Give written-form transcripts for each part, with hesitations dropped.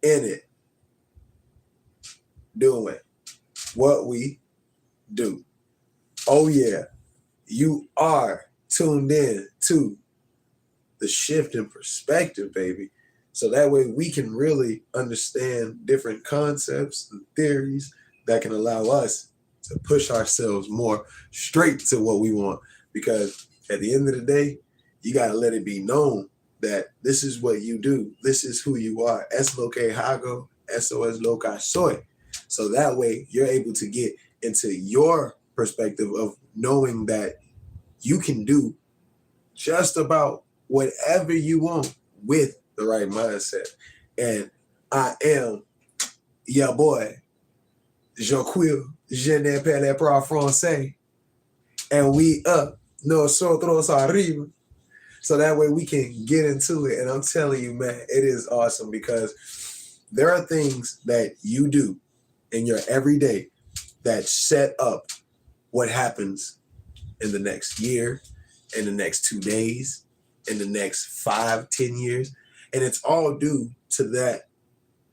in it, doing what we do. Oh yeah, you are tuned in to the shift in perspective, baby. So that way we can really understand different concepts and theories that can allow us to push ourselves more straight to what we want. Because at the end of the day, you got to let it be known that this is what you do. This is who you are. Es lo que hago, eso es lo que soy. So that way you're able to get into your perspective of knowing that you can do just about whatever you want with the right mindset. And I am your boy, Jocquill, je ne parle pas français. And we up, nosotros arriba. So that way we can get into it. And I'm telling you, man, it is awesome because there are things that you do in your everyday that set up what happens in the next year, in the next 2 days, in the next 5, 10 years. And it's all due to that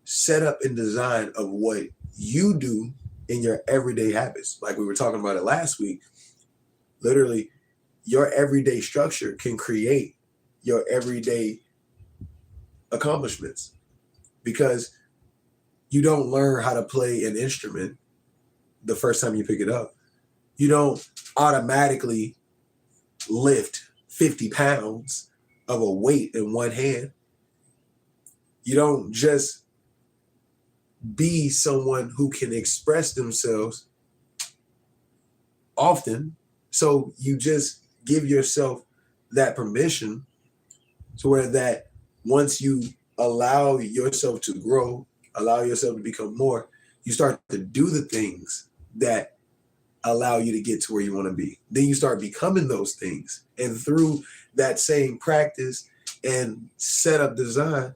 setup and design of what you do in your everyday habits. Like we were talking about it last week, literally your everyday structure can create your everyday accomplishments because you don't learn how to play an instrument the first time you pick it up. You don't automatically lift 50 pounds of a weight in one hand. You don't just be someone who can express themselves often. So you just give yourself that permission to where that once you allow yourself to grow, allow yourself to become more, you start to do the things that allow you to get to where you want to be. Then you start becoming those things. And through that same practice and setup design,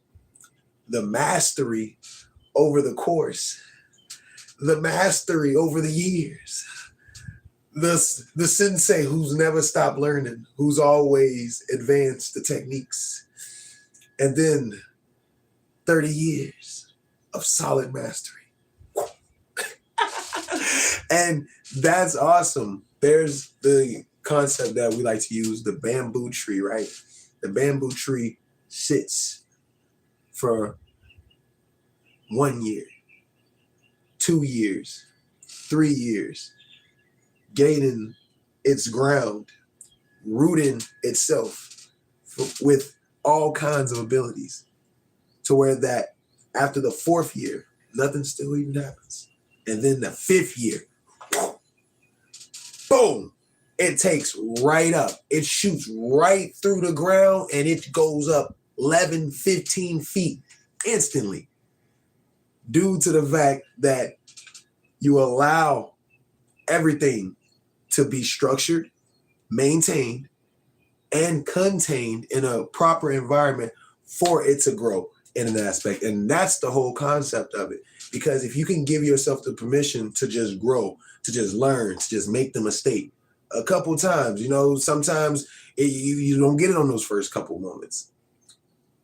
the mastery over the course, the mastery over the years, the sensei who's never stopped learning, who's always advanced the techniques, and then 30 years of solid mastery. And that's awesome. There's the concept that we like to use, the bamboo tree, right? The bamboo tree sits for 1 year, 2 years, 3 years, gaining its ground, rooting itself with all kinds of abilities to where that after the 4th year, nothing still even happens. And then the 5th year, boom, it takes right up. It shoots right through the ground and it goes up 11, 15 feet instantly due to the fact that you allow everything to be structured, maintained, and contained in a proper environment for it to grow in an aspect. And that's the whole concept of it. Because if you can give yourself the permission to just grow, to just learn, to just make the mistake a couple times, sometimes you don't get it on those first couple moments.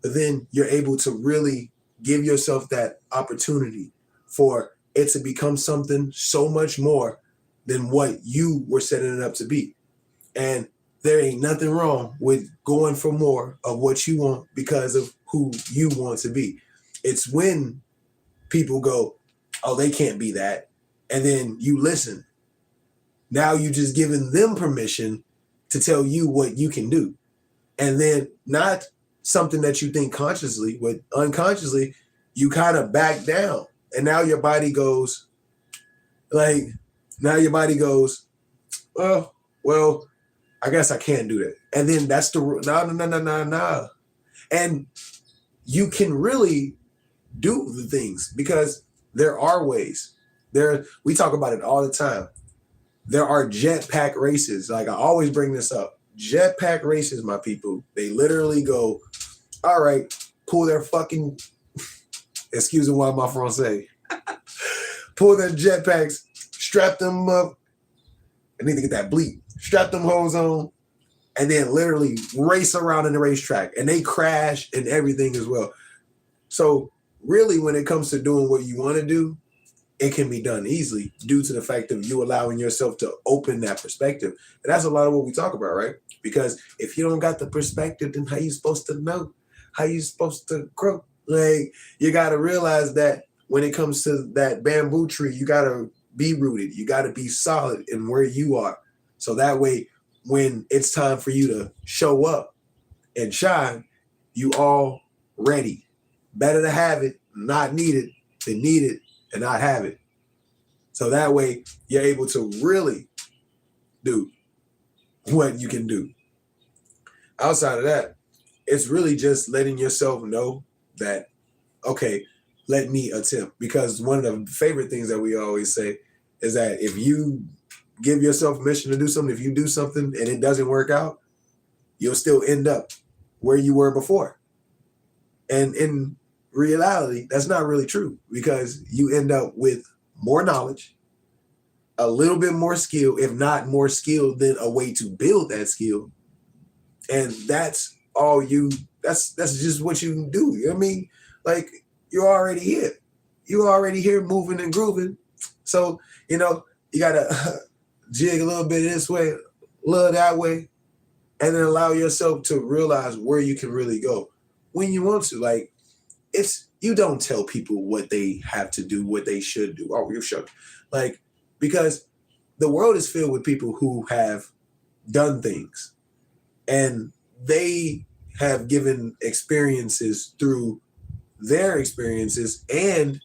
But then you're able to really give yourself that opportunity for it to become something so much more than what you were setting it up to be. And there ain't nothing wrong with going for more of what you want because of who you want to be. It's when people go, oh, they can't be that. And then you listen. Now you just giving them permission to tell you what you can do. And then not something that you think consciously, but unconsciously, you kind of back down. And now your body goes, oh, well, I guess I can't do that. And then that's the, no. And you can really do the things because there are ways. We talk about it all the time. There are jetpack races. Like I always bring this up. Jetpack races, my people. They literally go, all right, pull their fucking, excuse me, why my français, pull their jetpacks, strap them up. I need to get that bleep. Strap them hoes on, and then literally race around in the racetrack. And they crash and everything as well. So really, when it comes to doing what you want to do, it can be done easily due to the fact of you allowing yourself to open that perspective. And that's a lot of what we talk about, right? Because if you don't got the perspective, then how you supposed to know? How you supposed to grow? Like, you got to realize that when it comes to that bamboo tree, you got to be rooted. You got to be solid in where you are. So that way, when it's time for you to show up and shine, you all ready. Better to have it, not need it, than need it and not have it. So that way you're able to really do what you can do. Outside of that, it's really just letting yourself know that, okay, let me attempt. Because one of the favorite things that we always say is that if you give yourself permission to do something, if you do something and it doesn't work out, you'll still end up where you were before. And in reality, that's not really true, because you end up with more knowledge, a little bit more skill, if not more skill than a way to build that skill. And that's all that's just what you can do. You know what I mean? Like, you're already here. You're already here moving and grooving. So, you gotta jig a little bit this way, a little that way, and then allow yourself to realize where you can really go when you want to. Like, you don't tell people what they have to do, what they should do. Oh, you're sure. Like, because the world is filled with people who have done things and they have given experiences through their experiences and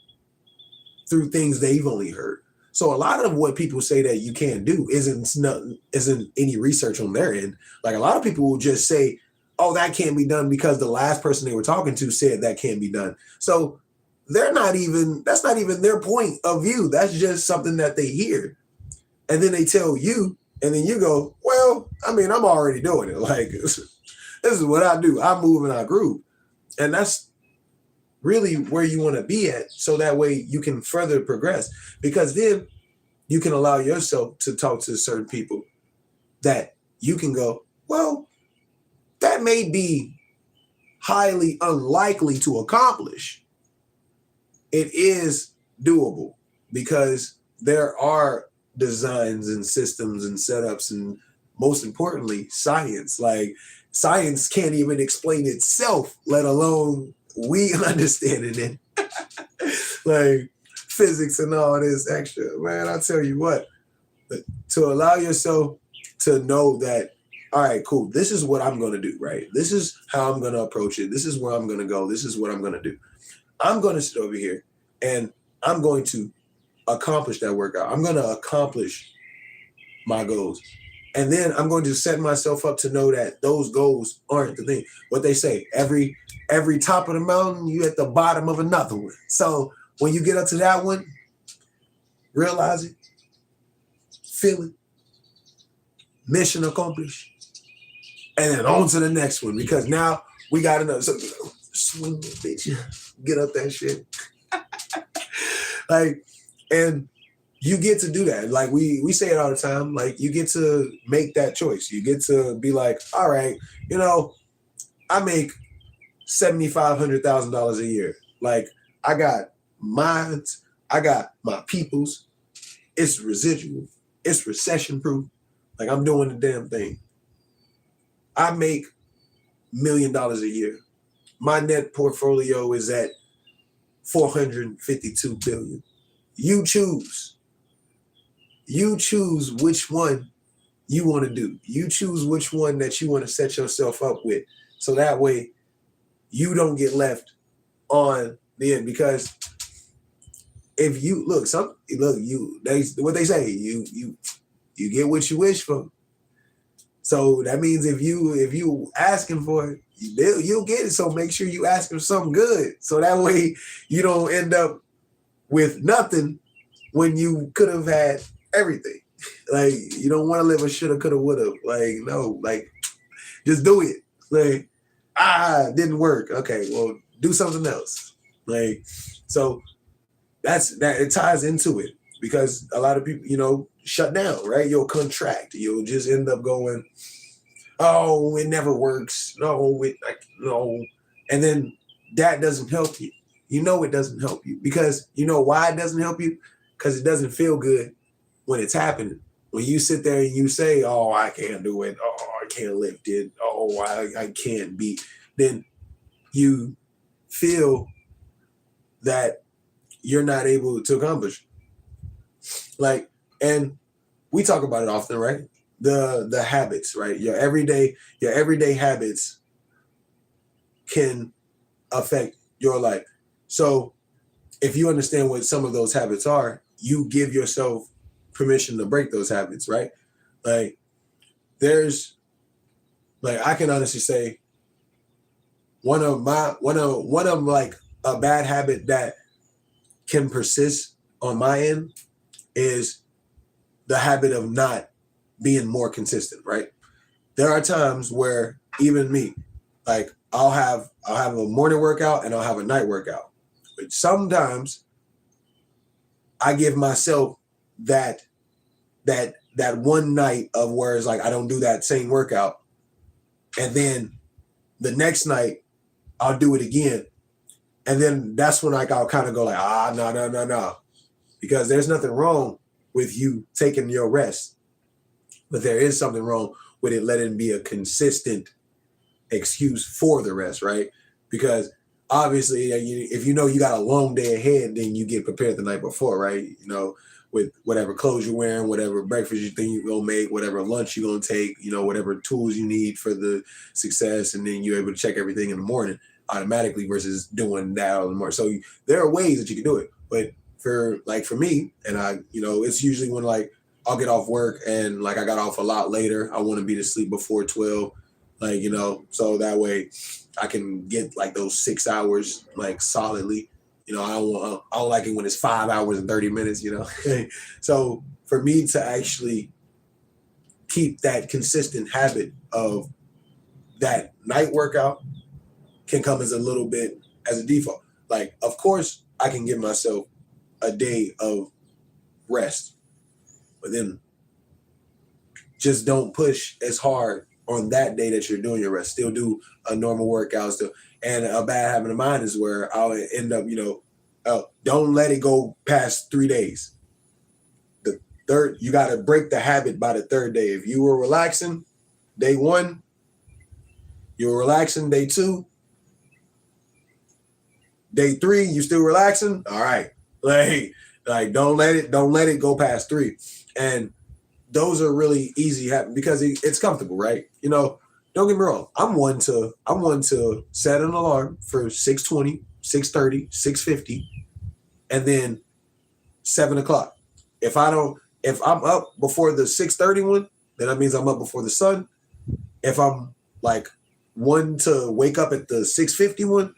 through things they've only heard. So a lot of what people say that you can't do isn't any research on their end. Like, a lot of people will just say, oh, that can't be done because the last person they were talking to said that can't be done. So that's not even their point of view. That's just something that they hear. And then they tell you, and then you go, well, I mean, I'm already doing it. Like, this is what I do. I move and I groove. And that's really where you want to be at. So that way you can further progress, because then you can allow yourself to talk to certain people that you can go, well, that may be highly unlikely to accomplish. It is doable because there are designs and systems and setups, and most importantly, science. Like, science can't even explain itself, let alone we understanding it. Like, physics and all this extra. Man, I tell you what, to allow yourself to know that, all right, cool, this is what I'm going to do, right? This is how I'm going to approach it. This is where I'm going to go. This is what I'm going to do. I'm going to sit over here and I'm going to accomplish that workout. I'm going to accomplish my goals. And then I'm going to set myself up to know that those goals aren't the thing. What they say, every top of the mountain, you at the bottom of another one. So when you get up to that one, realize it, feel it, mission accomplished, and then on to the next one, because now we got another. So swing that bitch, get up that shit. Like, and you get to do that. Like, we say it all the time. Like, you get to make that choice. You get to be like, all right, I make $7,500,000 a year. Like, I got mines, I got my peoples. It's residual. It's recession proof. Like, I'm doing the damn thing. I make $1 million a year. My net portfolio is at $452 billion. You choose. You choose which one you want to do. You choose which one that you want to set yourself up with. So that way you don't get left on the end. Because if you what they say, you get what you wish for. So that means if you asking for it, you'll get it. So make sure you ask for something good. So that way you don't end up with nothing when you could have had everything. Like, you don't want to live a shoulda, coulda, woulda. Like, no, like, just do it. Like, it didn't work. Okay, well, do something else. Like, so that it ties into it, because a lot of people, shut down, right? You'll contract. You'll just end up going, oh, it never works. No. And then that doesn't help you. you know it doesn't help you. Because you know why it doesn't help you? Because it doesn't feel good when it's happening. When you sit there and you say, oh, I can't do it. Oh, I can't lift it. Oh, I can't beat. Then you feel that you're not able to accomplish. Like, and we talk about it often, right? The habits, right? Your everyday habits can affect your life. So if you understand what some of those habits are, you give yourself permission to break those habits, right? Like there's like I can honestly say one of like a bad habit that can persist on my end is the habit of not being more consistent, right? There are times where even me, like I'll have a morning workout and I'll have a night workout. But sometimes I give myself that one night of where it's like I don't do that same workout. And then the next night I'll do it again. And then that's when like I'll kind of go like, no. Because there's nothing wrong with you taking your rest. But there is something wrong with it letting be a consistent excuse for the rest, right? Because obviously, if you know you got a long day ahead, then you get prepared the night before, right? You know, with whatever clothes you're wearing, whatever breakfast you think you're gonna make, whatever lunch you're gonna take, you know, whatever tools you need for the success, and then you're able to check everything in the morning automatically versus doing that in the morning. So there are ways that you can do it, but for me, and I, you know, it's usually when like I'll get off work and like I got off a lot later. I want to be to sleep before 12, like, you know, so that way I can get like those 6 hours like solidly. You know, I don't like it when it's 5 hours and 30 minutes, you know. So for me to actually keep that consistent habit of that night workout can come as a little bit as a default. Like, of course, I can give myself a day of rest, but then just don't push as hard on that day that you're doing your rest. Still do a normal workout still. And a bad habit of mine is where I'll end up, you know, don't let it go past 3 days. The third, you got to break the habit by the third day. If you were relaxing day 1, you were relaxing day 2, day 3, you still relaxing. All right. Like don't let it go past 3. And those are really easy because it's comfortable, right? You know, don't get me wrong. I'm one to set an alarm for 6:20, 6:30, 6:50, and then 7 o'clock. If I'm up before the 6:30 one, then that means I'm up before the sun. If I'm like one to wake up at the 6:50 one,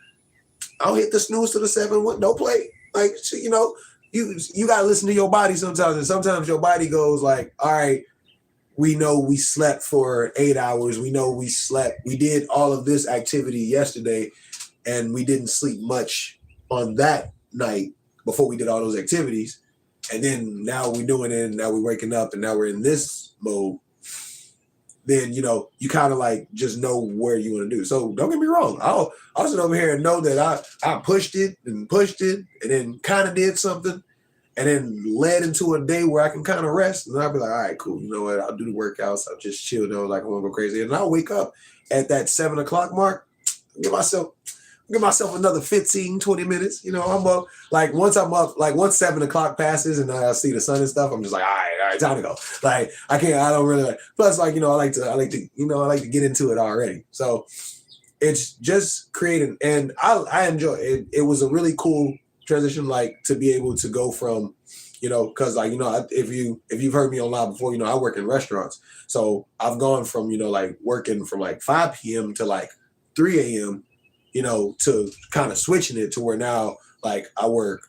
I'll hit the snooze to the 7 one. No play. Like, you know, you gotta listen to your body sometimes, and sometimes your body goes like, all right, we know we slept for 8 hours. We know we did all of this activity yesterday, and we didn't sleep much on that night before we did all those activities. And then now we're doing it, and now we're waking up, and now we're in this mode. Then, you know, you kind of like just know where you want to do. So don't get me wrong. I'll sit over here and know that I pushed it, and then kind of did something, and then led into a day where I can kind of rest. And I'll be like, all right, cool. You know what? I'll do the workouts. I'll just chill though, like I won't go crazy. And I'll wake up at that 7 o'clock mark, give myself another 15, 20 minutes. You know, I'm up. Like once 7 o'clock passes and I see the sun and stuff, I'm just like, all right, time to go. Like I don't really like, plus like, you know, I like to get into it already. So it's just creating, and I enjoy it. It was a really cool transition, like to be able to go from, you know, because like, you know, if you've heard me on live before, you know, I work in restaurants. So I've gone from, you know, like working from like 5 p.m. to like 3 a.m., you know, to kind of switching it to where now like I work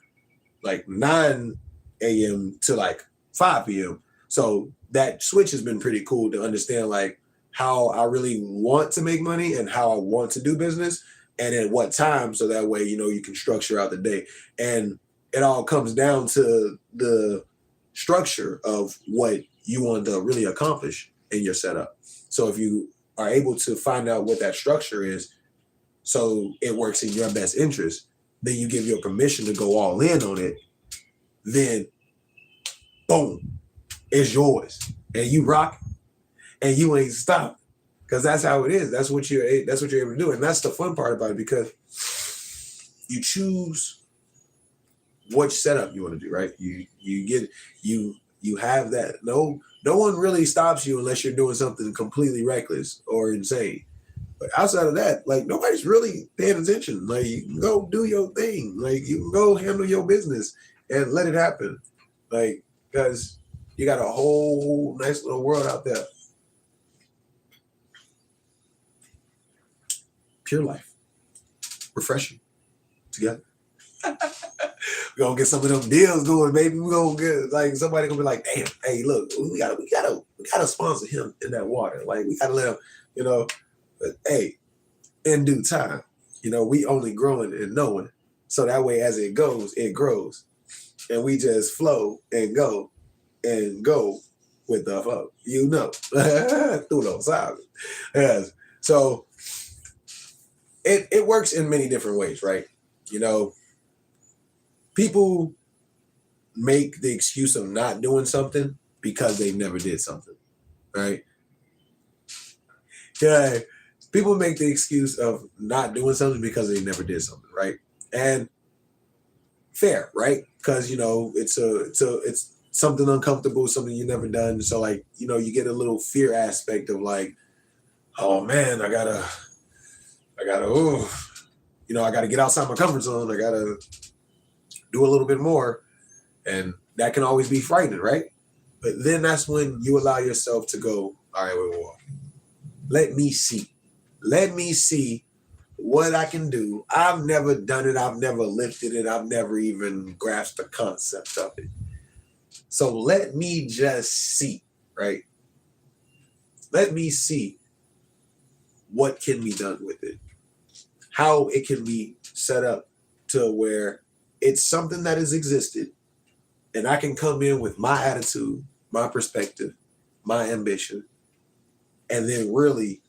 like 9 a.m. to like 5 p.m. So that switch has been pretty cool to understand like how I really want to make money and how I want to do business and at what time. So that way, you know, you can structure out the day. And it all comes down to the structure of what you want to really accomplish in your setup. So if you are able to find out what that structure is, so it works in your best interest, then you give your permission to go all in on it, then boom, it's yours. And you rock and you ain't stopping. Because that's how it is. That's what you're able to do. And that's the fun part about it, because you choose which setup you want to do, right? You have that. No one really stops you unless you're doing something completely reckless or insane. But outside of that, like, nobody's really paying attention. Like, you can go do your thing. Like, you can go handle your business and let it happen. Like, because you got a whole nice little world out there. Pure life. Refreshing. Together. We're gonna get some of them deals going, baby. We're gonna get, like, somebody gonna be like, damn, hey, look, we gotta sponsor him in that water. Like, we gotta let him, but hey, in due time, we only growing and knowing. So that way, as it goes, it grows. And we just flow and go with the flow, through those sides. Yes. So it works in many different ways, right? People make the excuse of not doing something because they never did something, right? Yeah, people make the excuse of not doing something because they never did something, right? And fair, right? Because it's something uncomfortable, something you never done. So, like, you get a little fear aspect of, like, oh man, I gotta get outside my comfort zone. I gotta do a little bit more. And that can always be frightening, right? But then that's when you allow yourself to go, all right, wait. Let me see what I can do. I've never done it. I've never lifted it. I've never even grasped the concept of it. So let me just see, right? Let me see what can be done with it. How it can be set up to where it's something that has existed, and I can come in with my attitude, my perspective, my ambition, and then really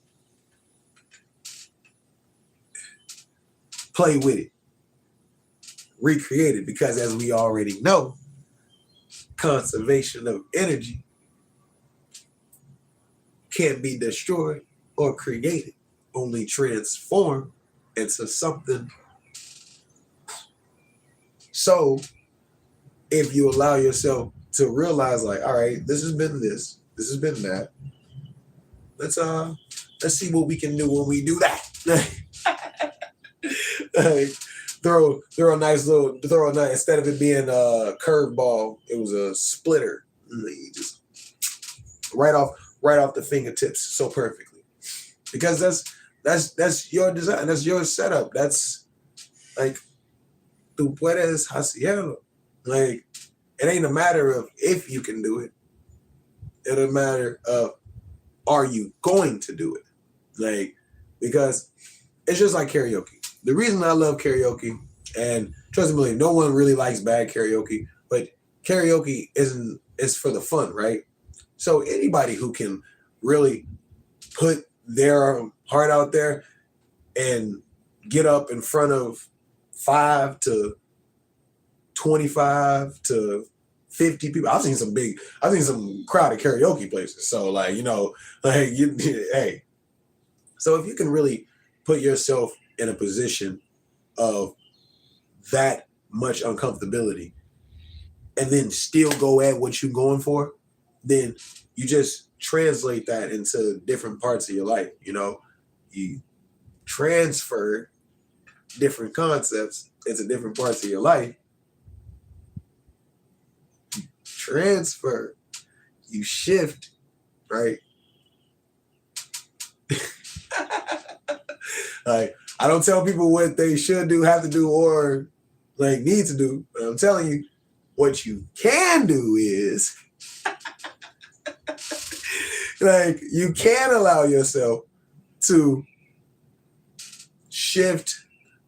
play with it, recreate it, because as we already know, conservation of energy can't be destroyed or created, only transformed into something. So if you allow yourself to realize, like, all right, this has been this has been that, let's see what we can do when we do that. Like, throw a nice, instead of it being a curveball, it was a splitter. You just right off the fingertips so perfectly, because that's your design, that's your setup. That's like, tú puedes hacerlo. Like, it ain't a matter of if you can do it. It's a matter of, are you going to do it? Like, because it's just like karaoke. The reason I love karaoke, and trust me, no one really likes bad karaoke, but karaoke is for the fun, right? So anybody who can really put their heart out there and get up in front of 5 to 25 to 50 people. I've seen some crowded karaoke places. So, like, hey. So if you can really put yourself in a position of that much uncomfortability and then still go at what you're going for, then you just translate that into different parts of your life. You transfer different concepts into different parts of your life. Transfer, you shift, right? Like, I don't tell people what they should do, have to do, or like need to do, but I'm telling you what you can do is like, you can allow yourself to shift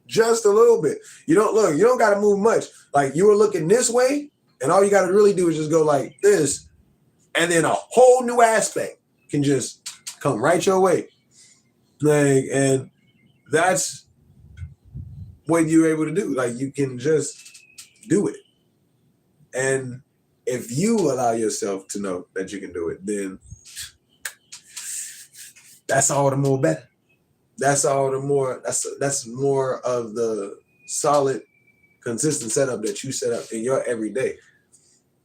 just a little bit. You don't got to move much. Like, you were looking this way, and all you got to really do is just go like this, and then a whole new aspect can just come right your way. Like, and that's what you're able to do. Like, you can just do it. And if you allow yourself to know that you can do it, then that's all the more better. That's all the more, that's more of the solid, consistent setup that you set up in your everyday.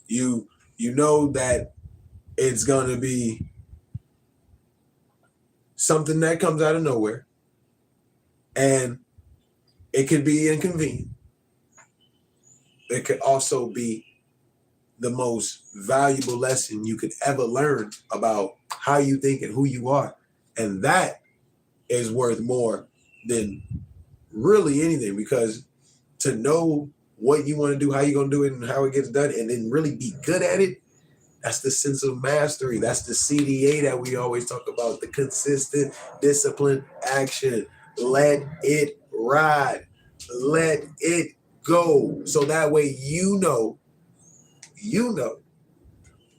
You know that it's gonna be something that comes out of nowhere, and it could be inconvenient. It could also be the most valuable lesson you could ever learn about how you think and who you are. And that is worth more than really anything, because to know what you want to do, how you're going to do it, and how it gets done, and then really be good at it, that's the sense of mastery. That's the CDA that we always talk about, the consistent, disciplined action. Let it ride. Let it go. So that way you know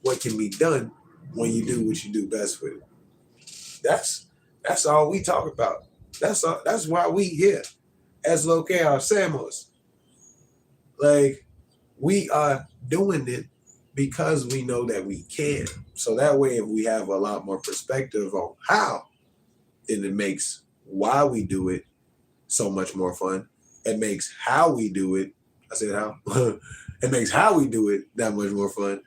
what can be done when you do what you do best with it. That's all we talk about. That's why we here as Local Samos. Like, we are doing it because we know that we can. So that way, if we have a lot more perspective on how, then it makes why we do it so much more fun. It makes how we do it, I said how, it makes how we do it that much more fun.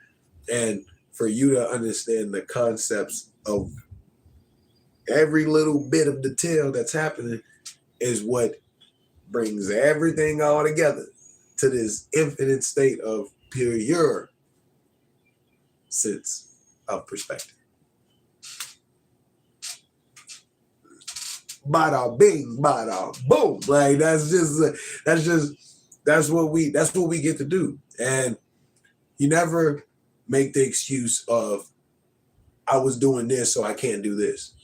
And for you to understand the concepts of every little bit of detail that's happening is what brings everything all together to this infinite state of pure sense of perspective. Bada bing, bada boom. Like, that's what we get to do. And you never make the excuse of, I was doing this, so I can't do this.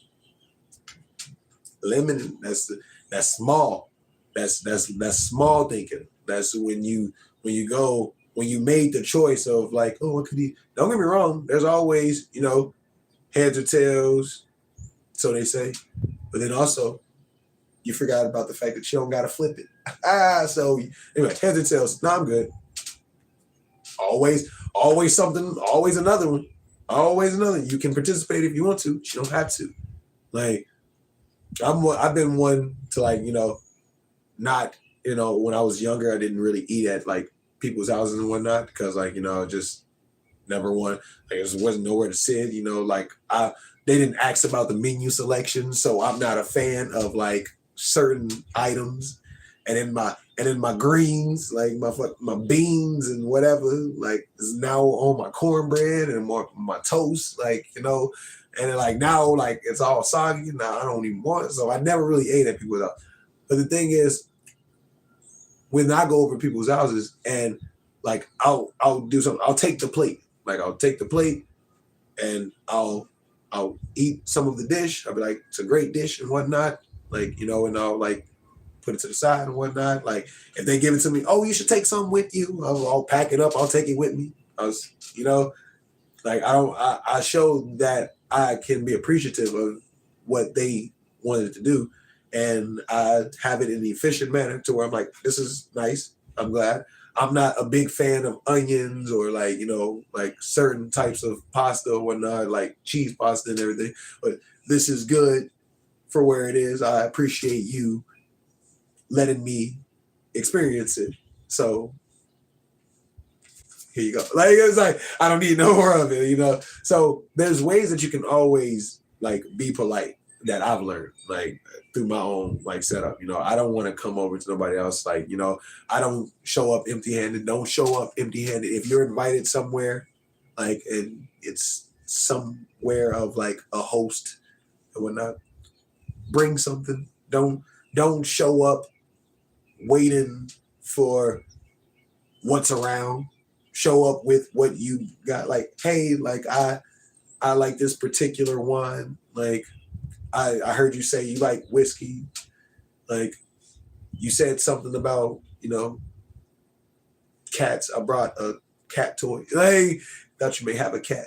Limiting, that's small. That's small thinking. That's when you made the choice of, like, oh, what could he? Don't get me wrong. There's always, heads or tails, so they say. But then also, you forgot about the fact that you don't gotta flip it. So anyway, heads or tails. No, I'm good. Always something. Always another one. Always another. You can participate if you want to. But you don't have to. Like, I've been one to, like, not, when I was younger, I didn't really eat at, like, people's houses and whatnot, because, like, just never like, there wasn't nowhere to sit, like, they didn't ask about the menu selection, so I'm not a fan of, like, certain items. And then my greens, like my beans and whatever, like, is now on my cornbread and my toast, like, and then, like, now, like, it's all soggy. Now I don't even want it. So I never really ate at people's house. But the thing is, when I go over to people's houses and, like, I'll do something, I'll take the plate. Like, I'll take the plate and I'll eat some of the dish. I'll be like, it's a great dish and whatnot. Like, and I'll, like, put it to the side and whatnot. Like, if they give it to me, oh, you should take something with you. I'll pack it up. I'll take it with me. Like, I show that I can be appreciative of what they wanted to do. And I have it in an efficient manner to where I'm like, this is nice. I'm glad. I'm not a big fan of onions or, like, like certain types of pasta or whatnot, like cheese pasta and everything. But this is good for where it is. I appreciate you letting me experience it. So here you go. Like, it's like, I don't need no more of it, So there's ways that you can always, like, be polite that I've learned, like, through my own, like, setup. I don't want to come over to nobody else. Like, I don't show up empty-handed. Don't show up empty-handed. If you're invited somewhere, like, and it's somewhere of, like, a host and whatnot, bring something. Don't show up waiting for what's around. Show up with what you got. Like, hey, like, I like this particular wine. Like, I heard you say you like whiskey. Like, you said something about, cats. I brought a cat toy. Like, thought you may have a cat.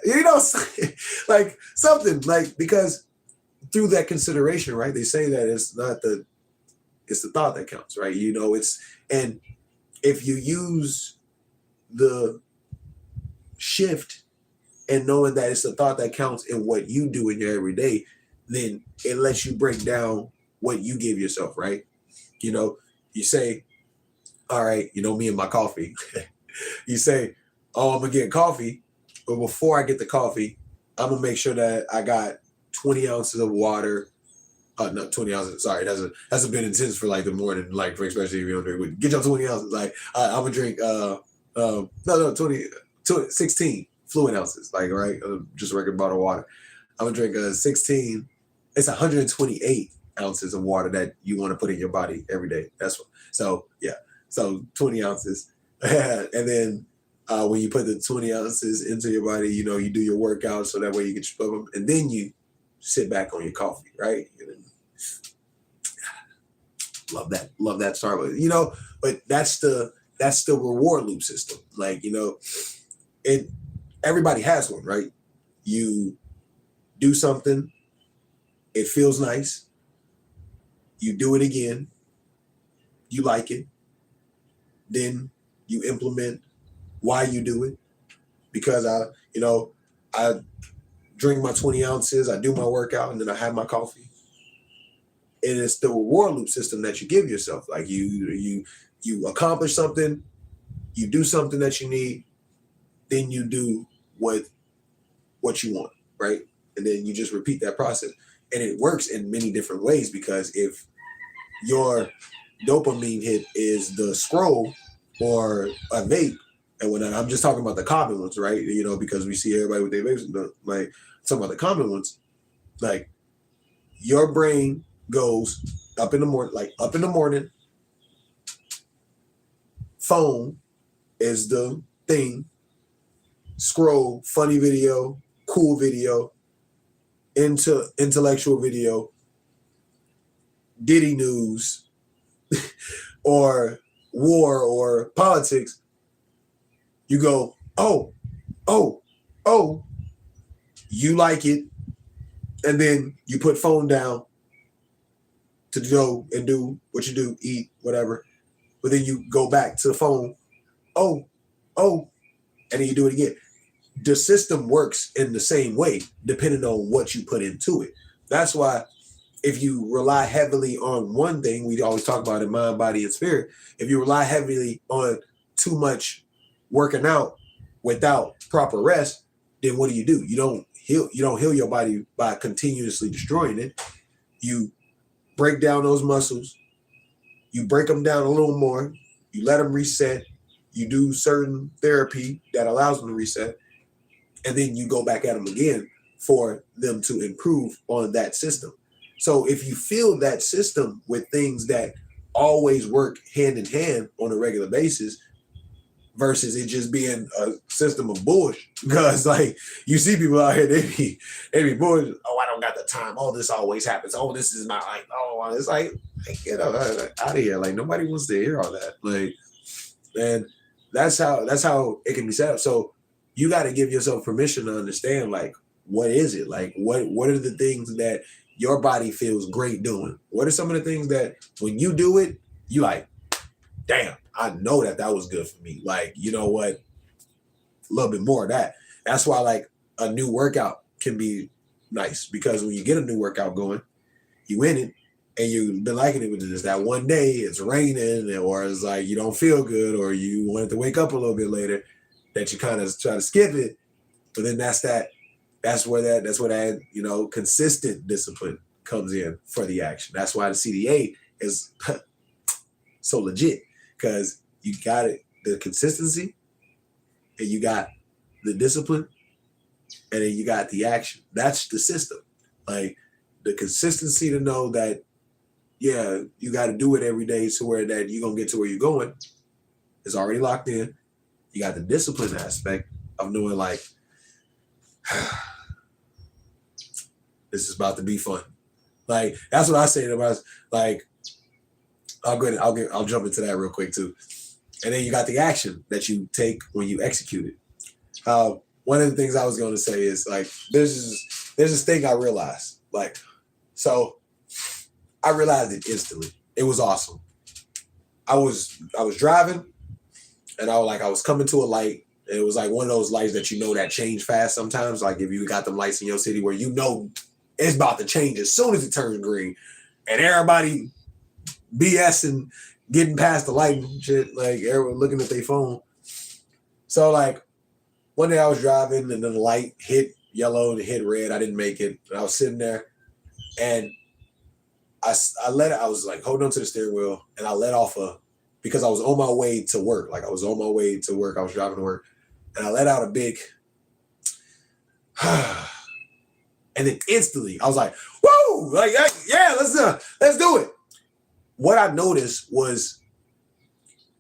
Like, something, like, because through that consideration, right? They say that it's not the It's the thought that counts, right? And if you use the shift and knowing that it's the thought that counts in what you do in your everyday, then it lets you break down what you give yourself, right? You say, all right, me and my coffee. You say, oh, I'm gonna get coffee, but before I get the coffee, I'm gonna make sure that I got 20 ounces of water. No, 20 ounces. Sorry, that's a bit intense for like the morning, like for especially if you don't drink. Get your 20 ounces. Like I'm gonna drink 16 fluid ounces. Like right, just a regular bottle of water. I'm gonna drink 16. It's 128 ounces of water that you want to put in your body every day. That's what. So yeah, so 20 ounces, and then when you put the 20 ounces into your body, you do your workout so that way you can split them, and then you sit back on your coffee, right? Love that start with, but that's the reward loop system. Like, everybody has one, right? You do something, it feels nice, you do it again, you like it, then you implement why you do it. Because I drink my 20 ounces, I do my workout, and then I have my coffee. And it's the reward loop system that you give yourself. Like you accomplish something, you do something that you need, then you do what you want, right? And then you just repeat that process. And it works in many different ways, because if your dopamine hit is the scroll or a vape, and when I'm just talking about the common ones, right? Because we see everybody with their vapes, like talking about the common ones, like your brain goes up in the morning, phone is the thing, scroll, funny video, cool video, into intellectual video, Diddy news, or war or politics, you go, oh, you like it, and then you put phone down to go and do what you do, eat, whatever. But then you go back to the phone, oh, and then you do it again. The system works in the same way, depending on what you put into it. That's why if you rely heavily on one thing, we always talk about it, mind, body, and spirit. If you rely heavily on too much working out without proper rest, then what do? You don't heal your body by continuously destroying it. You break down those muscles, you break them down a little more, you let them reset, you do certain therapy that allows them to reset, and then you go back at them again for them to improve on that system. So if you feel that system with things that always work hand in hand on a regular basis, versus it just being a system of bullshit. Because like you see people out here, they be bullshit. Oh, I don't got the time. Oh, this always happens. Oh, this is my life. Oh, it's like get out of here. Like nobody wants to hear all that. Like, and that's how it can be set up. So you got to give yourself permission to understand, like, what is it? Like, what are the things that your body feels great doing? What are some of the things that when you do it, you like, damn, I know that was good for me. Like, you know what? A little bit more of that. That's why like a new workout can be nice, because when you get a new workout going, you in it and you've been liking it, with just that one day it's raining, or it's like you don't feel good, or you wanted to wake up a little bit later, that you kind of try to skip it. But then that's where that consistent discipline comes in for the action. That's why the CDA is so legit, because you got it, the consistency, and you got the discipline, and then you got the action. That's the system. Like the consistency to know that, yeah, you got to do it every day to where that you're going to get to where you're going is already locked in. You got the discipline aspect of knowing like, this is about to be fun. Like, that's what I say to myself. Like, I'll jump into that real quick too. And then you got the action that you take when you execute it. One of the things I was going to say is like, there's this thing I realized. Like, so I realized it instantly. It was awesome. I was driving, and I was coming to a light. And it was like one of those lights that that change fast sometimes. Like if you got them lights in your city where it's about to change as soon as it turns green, and everybody BSing, getting past the light and shit, like everyone looking at their phone. So like one day I was driving and then the light hit yellow and it hit red. I didn't make it. And I was sitting there and I was like holding on to the steering wheel and I let off because I was on my way to work. Like I was on my way to work. I was driving to work and I let out a big, and then instantly I was like, whoa, like, yeah, let's do it. What I noticed was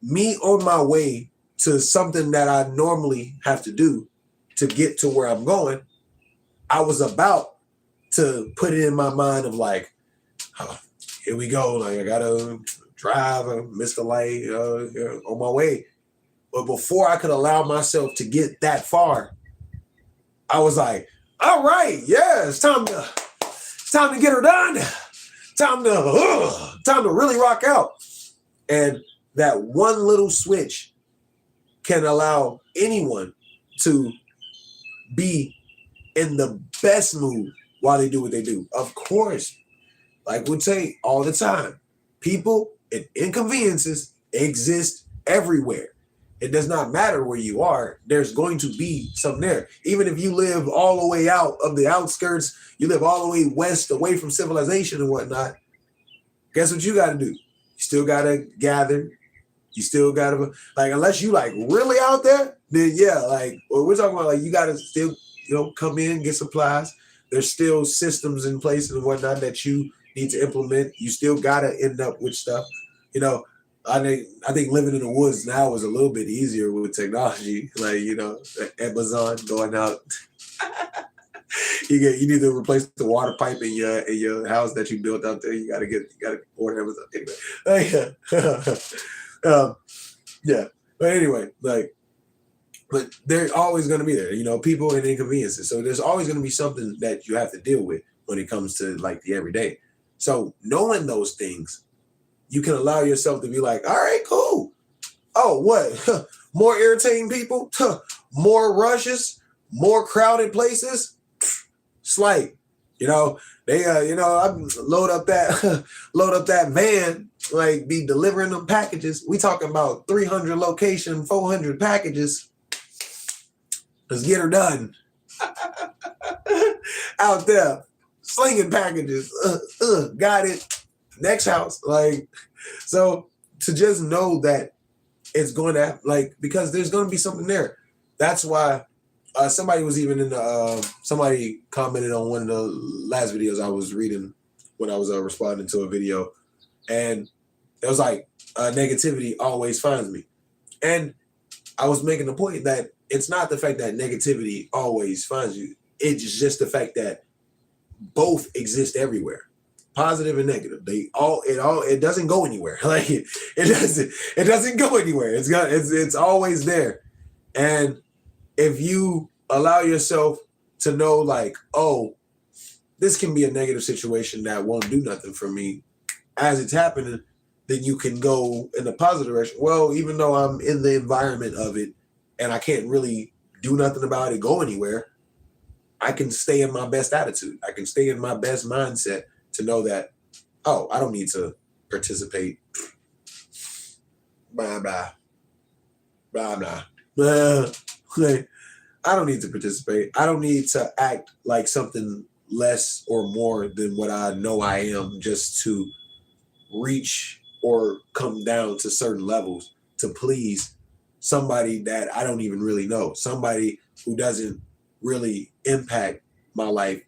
me on my way to something that I normally have to do to get to where I'm going. I was about to put it in my mind of like, oh, here we go. Like I gotta drive, miss the light, on my way. But before I could allow myself to get that far, I was like, all right, yeah, it's time to get her done. Time to really rock out. And that one little switch can allow anyone to be in the best mood while they do what they do. Of course, like we say all the time, people and inconveniences exist everywhere. It does not matter where you are. There's going to be something there. Even if you live all the way out of the outskirts, you live all the way west, away from civilization and whatnot, guess what you got to do? You still got to gather. You still got to, like, unless you, like, really out there, then, yeah, like, well, we're talking about, like, you got to still, come in, get supplies. There's still systems in place and whatnot that you need to implement. You still got to end up with stuff. I think living in the woods now is a little bit easier with technology. Like, Amazon going out. You need to replace the water pipe in your house that you built out there. You gotta order Amazon. Anyway. Yeah. But anyway, but they're always gonna be there, people and inconveniences. So there's always gonna be something that you have to deal with when it comes to like the everyday. So knowing those things, you can allow yourself to be like, all right, cool. Oh, what? More irritating people? More rushes? More crowded places? Slight. They I load up that van, like be delivering them packages. We talking about 300 location, 400 packages. Let's get her done. Out there, slinging packages. Got it. Next house, like, so to just know that it's going to because there's going to be something there. That's why somebody was even somebody commented on one of the last videos I was reading when I was responding to a video, and it was like negativity always finds me, and I was making the point that it's not the fact that negativity always finds you. It's just the fact that both exist everywhere. Positive and negative. It doesn't go anywhere. Like it doesn't go anywhere. It's always there. And if you allow yourself to know like, oh, this can be a negative situation that won't do nothing for me as it's happening, then you can go in the positive direction. Well, even though I'm in the environment of it and I can't really do nothing about it, go anywhere, I can stay in my best attitude. I can stay in my best mindset to know that, oh, I don't need to participate. Blah, blah. Blah, blah. I don't need to participate. I don't need to act like something less or more than what I know I am just to reach or come down to certain levels to please somebody that I don't even really know. Somebody who doesn't really impact my life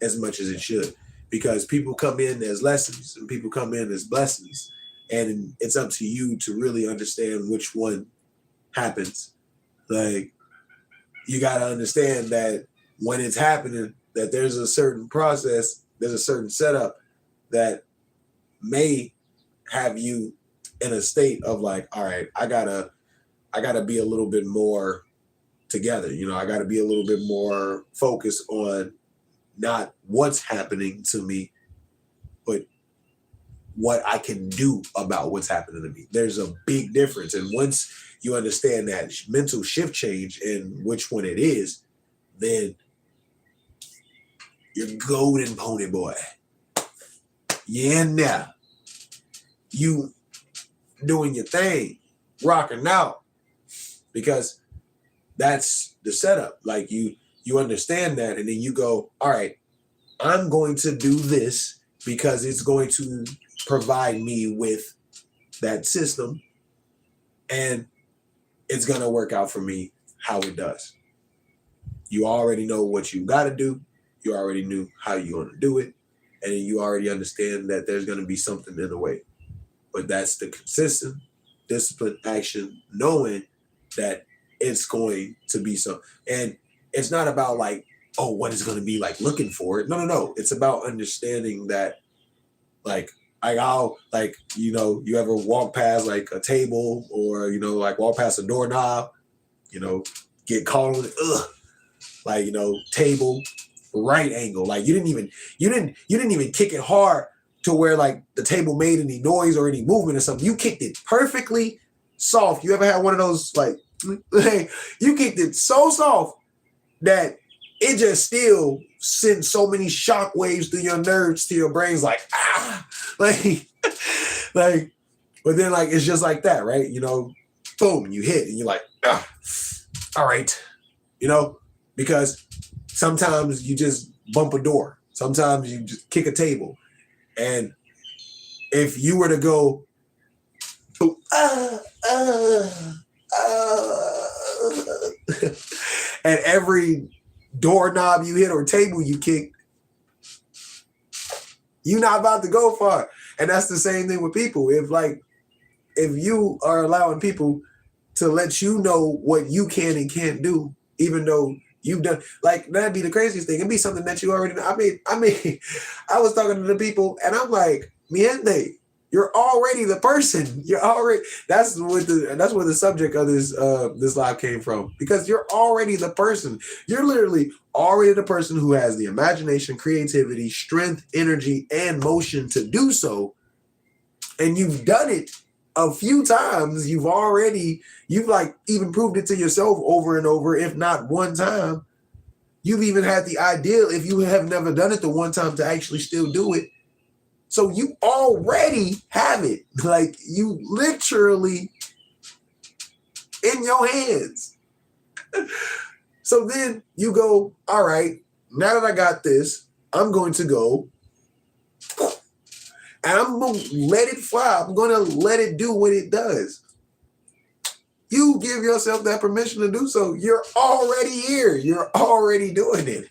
as much as it should. Because people come in as lessons and people come in as blessings. And it's up to you to really understand which one happens. Like, you got to understand that when it's happening, that there's a certain process, there's a certain setup that may have you in a state of like, all right, I gotta be a little bit more together. I gotta be a little bit more focused on not what's happening to me, but what I can do about what's happening to me. There's a big difference. And once you understand that mental shift change and which one it is, then you're golden, pony boy. Yeah, now you doing your thing, rocking out, because that's the setup. Like you understand that, and then you go, all right, I'm going to do this because it's going to provide me with that system, and it's going to work out for me how it does. You already know what you got to do. You already knew how you're going to do it. And you already understand that there's going to be something in the way. But that's the consistent, disciplined action, knowing that it's going to be so. And it's not about like, oh, what is going to be like looking for it. No. It's about understanding that, like I'll, like, you know, you ever walk past like a table or, you know, like walk past a doorknob, you know, get caught on it, like, you know, table, right angle. Like you didn't even kick it hard to where like the table made any noise or any movement or something. You kicked it perfectly soft. You ever had one of those, like you kicked it so soft that it just still sends so many shock waves through your nerves to your brains, like, like, but then like, it's just like that, right? You know, boom, you hit and you're like, all right, you know, because sometimes you just bump a door. Sometimes you just kick a table. And if you were to go, and every doorknob you hit or table you kick, you're not about to go far. And that's the same thing with people. If you are allowing people to let you know what you can and can't do, even though you've done, like, that'd be the craziest thing. It'd be something that you already know. I mean, I was talking to the people and I'm like, miente, you're already the person. You're already, that's where the subject of this live came from, because you're already the person. You're literally already the person who has the imagination, creativity, strength, energy, and motion to do so. And you've done it a few times. You've like even proved it to yourself over and over, if not one time. You've even had the idea, if you have never done it the one time, to actually still do it. So you already have it. Like, you literally in your hands. So then you go, all right, now that I got this, I'm going to go and I'm going to let it fly. I'm going to let it do what it does. You give yourself that permission to do so. You're already here. You're already doing it.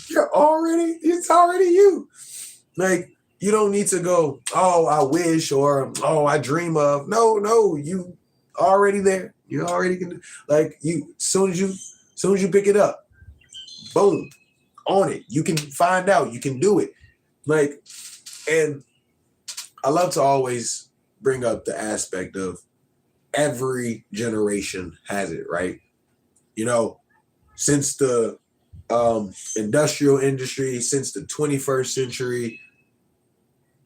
It's already you. Like, you don't need to go, oh, I wish, or, oh, I dream of. No, you already there. You already can, like, you, soon as you pick it up, boom, on it. You can find out, you can do it. Like, and I love to always bring up the aspect of every generation has it, right? You know, since the industrial industry, since the 21st century,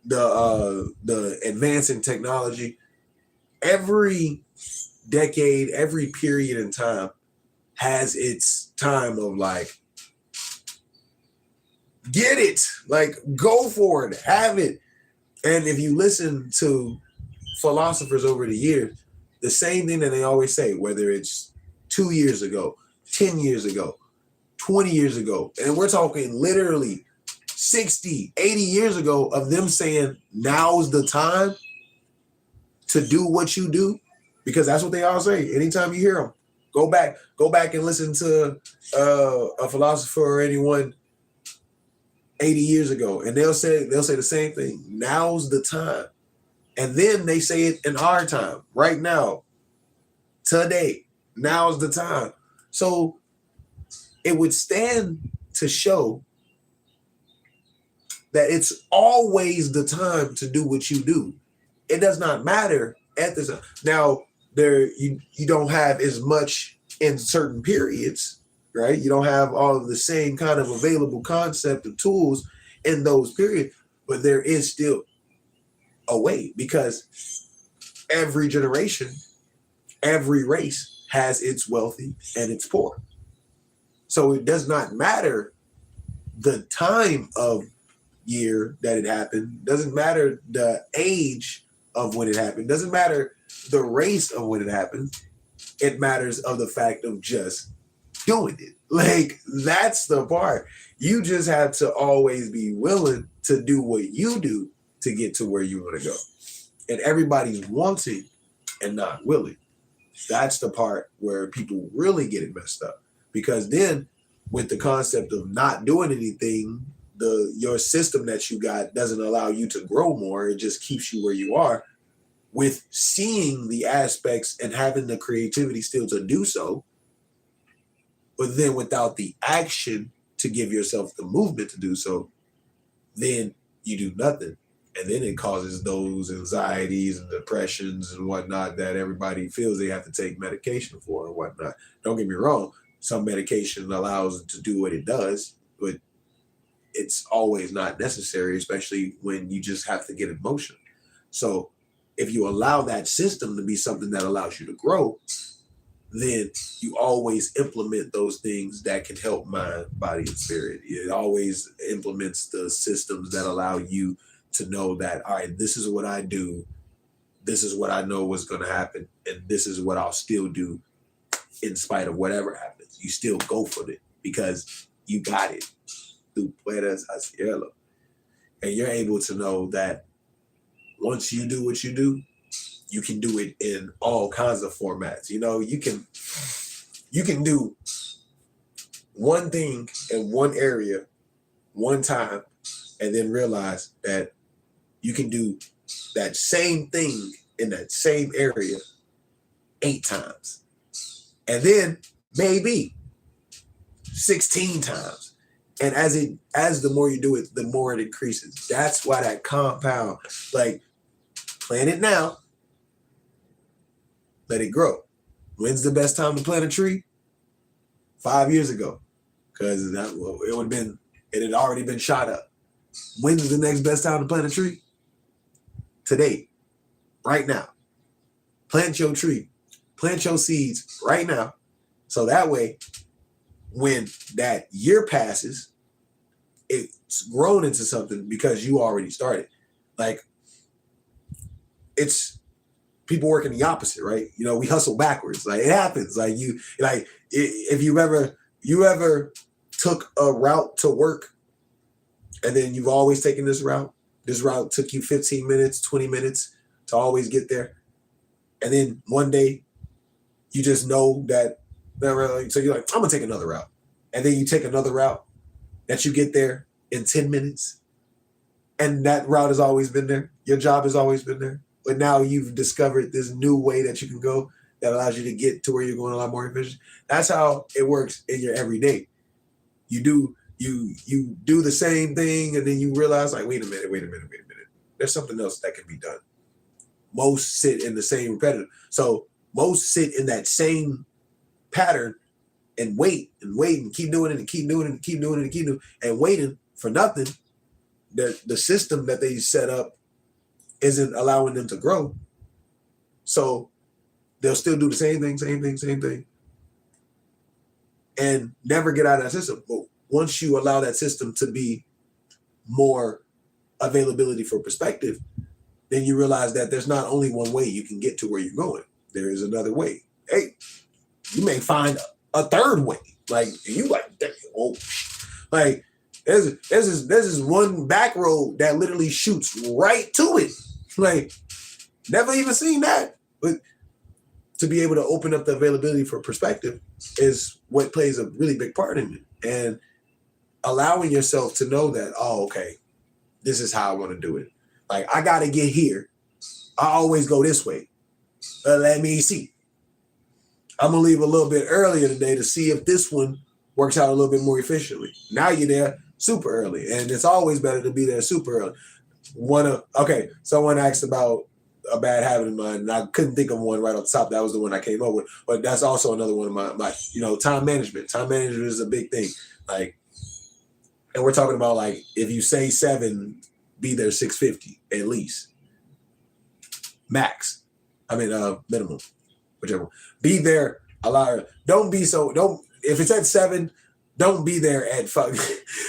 the advance in technology, every decade, every period in time has its time of like, get it, like, go for it, have it. And if you listen to philosophers over the years, the same thing that they always say, whether it's 2 years ago, 10 years ago, 20 years ago, and we're talking literally 60, 80 years ago, of them saying, now's the time to do what you do, because that's what they all say. Anytime you hear them, go back and listen to a philosopher or anyone 80 years ago, and they'll say the same thing. Now's the time. And then they say it in our time, right now, today. Now's the time. So it would stand to show that it's always the time to do what you do. It does not matter at this time. Now, you don't have as much in certain periods, right? You don't have all of the same kind of available concept of tools in those periods, but there is still a way, because every generation, every race has its wealthy and its poor. So it does not matter the time of year that it happened, doesn't matter the age of when it happened, doesn't matter the race of when it happened. It matters of the fact of just doing it. Like, that's the part. You just have to always be willing to do what you do to get to where you want to go. And everybody's wanting and not willing. That's the part where people really get it messed up. Because then with the concept of not doing anything, your system that you got doesn't allow you to grow more. It just keeps you where you are, with seeing the aspects and having the creativity still to do so, but then without the action to give yourself the movement to do so, then you do nothing. And then it causes those anxieties and depressions and whatnot that everybody feels they have to take medication for and whatnot. Don't get me wrong. Some medication allows it to do what it does, but it's always not necessary, especially when you just have to get in motion. So if you allow that system to be something that allows you to grow, then you always implement those things that can help mind, body, and spirit. It always implements the systems that allow you to know that, all right, this is what I do, this is what I know what's going to happen, and this is what I'll still do in spite of whatever happens. You still go for it because you got it. Tú puedes hacerlo. And you're able to know that once you do what you do, you can do it in all kinds of formats. You know, you can do one thing in one area one time and then realize that you can do that same thing in that same area 8 times. And then maybe 16 times. And as the more you do it, the more it increases. That's why that compound, like, plant it now, let it grow. When's the best time to plant a tree? 5 years ago, because it had already been shot up. When's the next best time to plant a tree? Today, right now. Plant your tree, plant your seeds right now. So that way, when that year passes, it's grown into something because you already started. Like, it's people working the opposite, right? You know, we hustle backwards. Like, it happens. Like, if you ever took a route to work and then you've always taken this route took you 15 minutes, 20 minutes to always get there. And then one day you just know that, so you're like, I'm gonna take another route. And then you take another route that you get there in 10 minutes. And that route has always been there. Your job has always been there. But now you've discovered this new way that you can go that allows you to get to where you're going a lot more efficient. That's how it works in your everyday. You do the same thing, and then you realize, like, wait a minute. There's something else that can be done. Most sit in the same repetitive. So most sit in that same pattern and wait and keep doing it and keep doing it and keep doing it and keep doing it and waiting for nothing. The system that they set up isn't allowing them to grow. So they'll still do the same thing, and never get out of that system. But once you allow that system to be more availability for perspective, then you realize that there's not only one way you can get to where you're going. There is another way. Hey, you may find a third way. Like, you like there's this one back road that literally shoots right to it. Like, never even seen that. But to be able to open up the availability for perspective is what plays a really big part in it. And allowing yourself to know that, oh, okay, this is how I want to do it. Like, I got to get here. I always go this way. Let me see. I'm going to leave a little bit earlier today to see if this one works out a little bit more efficiently. Now you're there super early, and it's always better to be there super early. Someone asked about a bad habit of mine, and I couldn't think of one right off the top. That was the one I came up with. But that's also another one of my time management. Time management is a big thing. Like, And we're talking about like if you say 7, be there 6:50 at least. Max. I mean minimum. Whichever. Be there a lot. Don't if it's at 7, don't be there at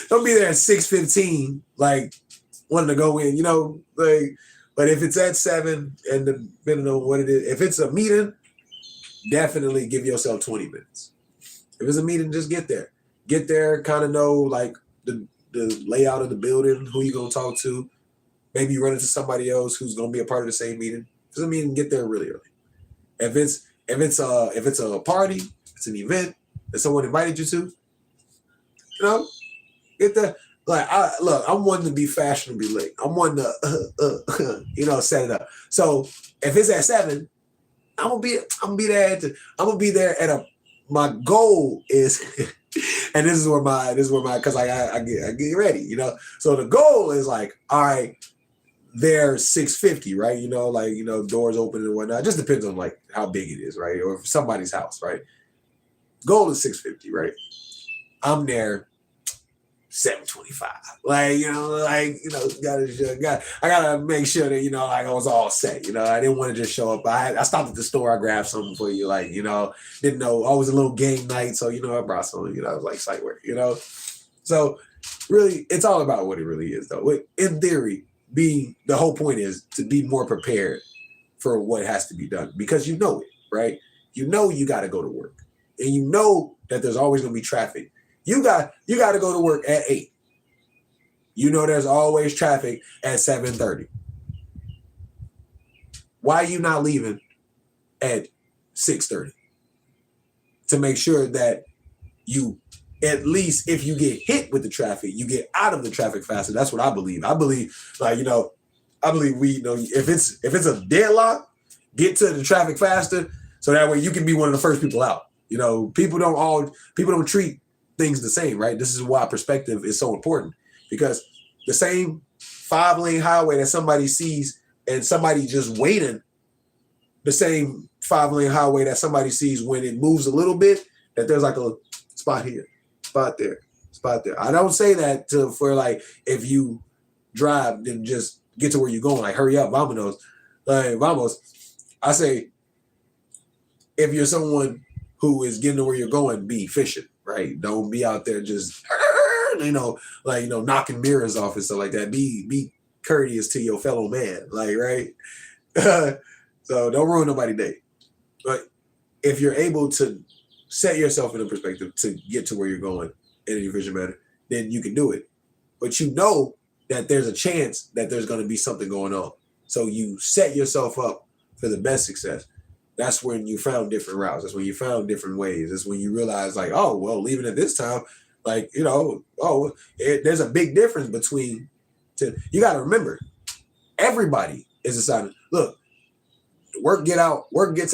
don't be there at 6:15, like wanting to go in, like. But if it's at 7, and depending on what it is, if it's a meeting, definitely give yourself 20 minutes. If it's a meeting, just get there. Get there, kind of know like the layout of the building, who you're gonna talk to. Maybe you run into somebody else who's gonna be a part of the same meeting. If it's a meeting, get there really early. If it's a party, it's an event that someone invited you to, get there. Like I'm one to be fashionably late. I'm one to set it up. So if it's at 7, I'm gonna be there at my goal is and this is where my because I get ready, So the goal is like, all right, they're 6:50, right? Doors open and whatnot. It just depends on like how big it is, right? Or if somebody's house, right? Goal is 6:50, right? I'm there 7:25. I gotta make sure that I was all set. I didn't want to just show up. I stopped at the store. I grabbed something for you. Didn't know. I was a little game night, so I brought something. I was like sight work. So really, it's all about what it really is, though. In theory, the whole point is to be more prepared for what has to be done because it, right? You got to go to work, and that there's always going to be traffic. You got to go to work at 8. There's always traffic at 7:30. Why are you not leaving at 6:30? To make sure that you, at least if you get hit with the traffic, you get out of the traffic faster. That's what I believe. I believe if it's a deadlock, get to the traffic faster so that way you can be one of the first people out. People don't treat things the same, right? This is why perspective is so important, because the same 5-lane highway that somebody sees and somebody just waiting, the same 5-lane highway that somebody sees when it moves a little bit, that there's like a spot here, spot there, spot there. I don't say that for like, if you drive, then just get to where you're going, like hurry up, vamos. I say, if you're someone who is getting to where you're going, be efficient, right? Don't be out there just, knocking mirrors off and stuff like that. Be courteous to your fellow man, right? So don't ruin nobody's day. But if you're able to set yourself in a perspective to get to where you're going in an efficient manner, then you can do it. But that there's a chance that there's going to be something going on. So you set yourself up for the best success. That's when you found different routes. That's when you found different ways. That's when you realize leaving at this time, there's a big difference between, you got to remember, everybody is assigned. Look, work gets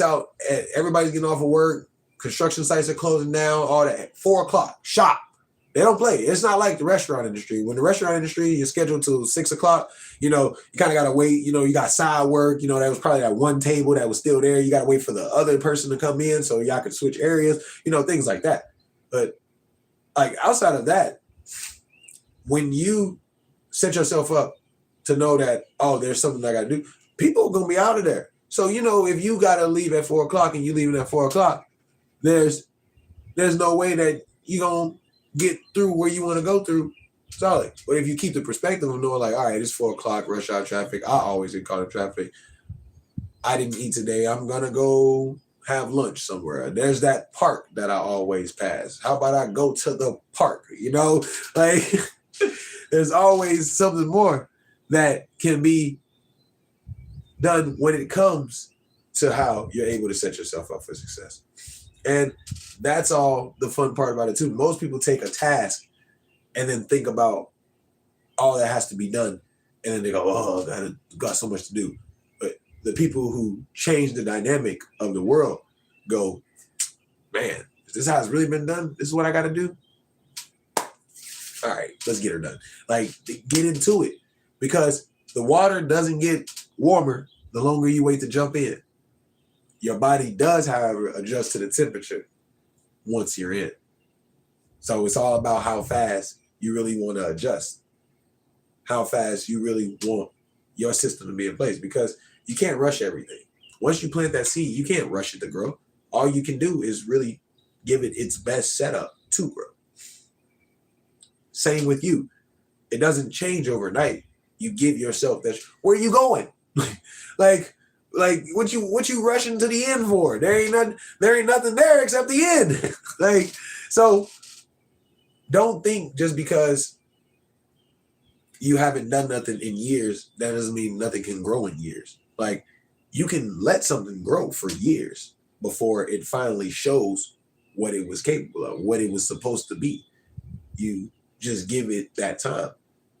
out, everybody's getting off of work, construction sites are closing down, all that, 4 o'clock, shop. They don't play. It's not like the restaurant industry. When the restaurant industry, you're scheduled till 6 o'clock, you kind of got to wait. You got side work. That was probably that one table that was still there. You got to wait for the other person to come in so y'all could switch areas, things like that. But like outside of that, when you set yourself up to know that, there's something I got to do, people are going to be out of there. So, if you got to leave at 4 o'clock and you leaving at 4 o'clock, there's no way that you're going to get through where you want to go through solid. But if you keep the perspective of knowing, like, all right, it's 4 o'clock, rush hour traffic. I always get caught in traffic. I didn't eat today. I'm going to go have lunch somewhere. There's that park that I always pass. How about I go to the park? There's always something more that can be done when it comes to how you're able to set yourself up for success. And that's all the fun part about it too. Most people take a task and then think about all that has to be done. And then they go, I got so much to do. But the people who change the dynamic of the world go, man, is this how it's really been done? This is what I got to do? All right, let's get her done. Like, get into it. Because the water doesn't get warmer the longer you wait to jump in. Your body does, however, adjust to the temperature once you're in. So it's all about how fast you really want to adjust, how fast you really want your system to be in place, because you can't rush everything. Once you plant that seed, you can't rush it to grow. All you can do is really give it its best setup to grow. Same with you. It doesn't change overnight. You give yourself that. Where are you going? like what you rushing to the end for? There ain't nothing there except the end. So don't think just because you haven't done nothing in years, that doesn't mean nothing can grow in years. Like, you can let something grow for years before it finally shows what it was capable of, what it was supposed to be. You just give it that time.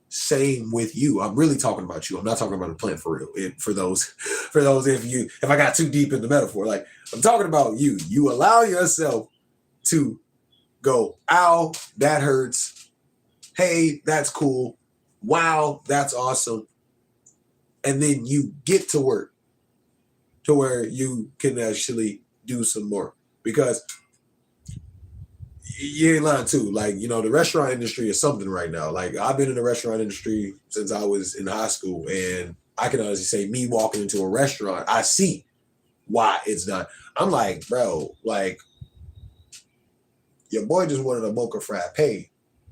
Same with you. I'm really talking about you. I'm not talking about a plant for real. For those if I got too deep in the metaphor, like, I'm talking about you. You allow yourself to go, ow, that hurts. Hey, that's cool. Wow, that's awesome. And then you get to work to where you can actually do some more. Because you ain't lying too. Like, the restaurant industry is something right now. Like, I've been in the restaurant industry since I was in high school, and I can honestly say, me walking into a restaurant, I see why it's done. I'm like, bro, like, your boy just wanted a mocha frappe,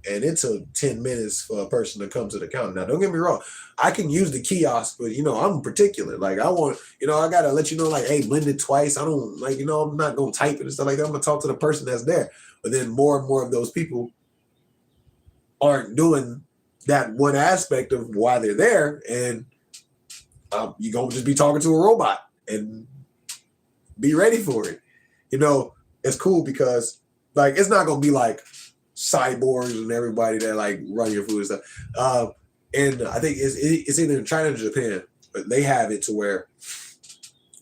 and it took 10 minutes for a person to come to the counter. Now, don't get me wrong, I can use the kiosk, but I'm particular. Like, I want, I gotta let you know, like, hey, blend it twice. I don't, like, I'm not gonna type it and stuff like that. I'm gonna talk to the person that's there. But then more and more of those people aren't doing that one aspect of why they're there, and you're gonna just be talking to a robot and be ready for it. It's cool because, like, it's not gonna be like cyborgs and everybody that like run your food and stuff. And I think it's either in China or Japan, but they have it to where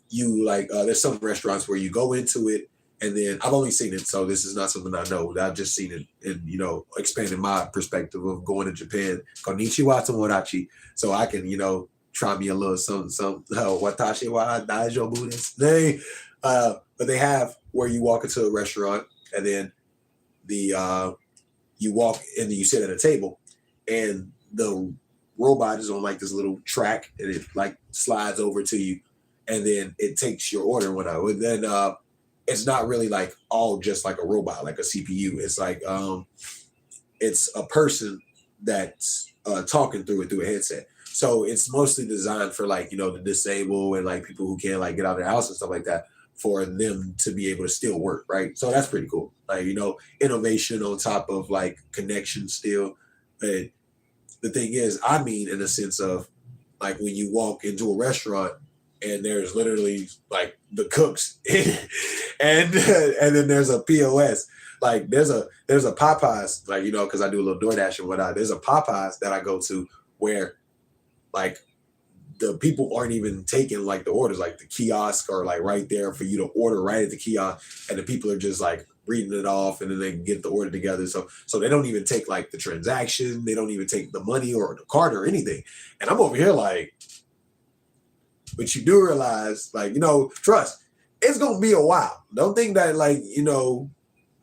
you like there's some restaurants where you go into it, and then I've only seen it, so this is not something I know. I've just seen it and expanding my perspective of going to Japan. Konnichiwa tomodachi, so I can try me a little something. Watashi wa daijoubu desu. But they have where you walk into a restaurant, and then you walk and then you sit at a table, and the robot is on like this little track, and it like slides over to you, and then it takes your order and whatnot. And then it's not really like all just like a robot, like a CPU. It's like it's a person that's talking through a headset. So it's mostly designed for like the disabled and like people who can't like get out of their house and stuff like that, for them to be able to still work, right? So that's pretty cool. Like, innovation on top of like connection still. But the thing is, I mean, in the sense of like when you walk into a restaurant and there's literally like the cooks and then there's a POS. Like there's a Popeyes, like, because I do a little DoorDash and whatnot. There's a Popeyes that I go to where like the people aren't even taking like the orders, like the kiosk are like right there for you to order right at the kiosk, and the people are just like reading it off, and then they can get the order together. So they don't even take like the transaction, they don't even take the money or the card or anything. And I'm over here like, but you do realize, like, trust, it's gonna be a while. Don't think that like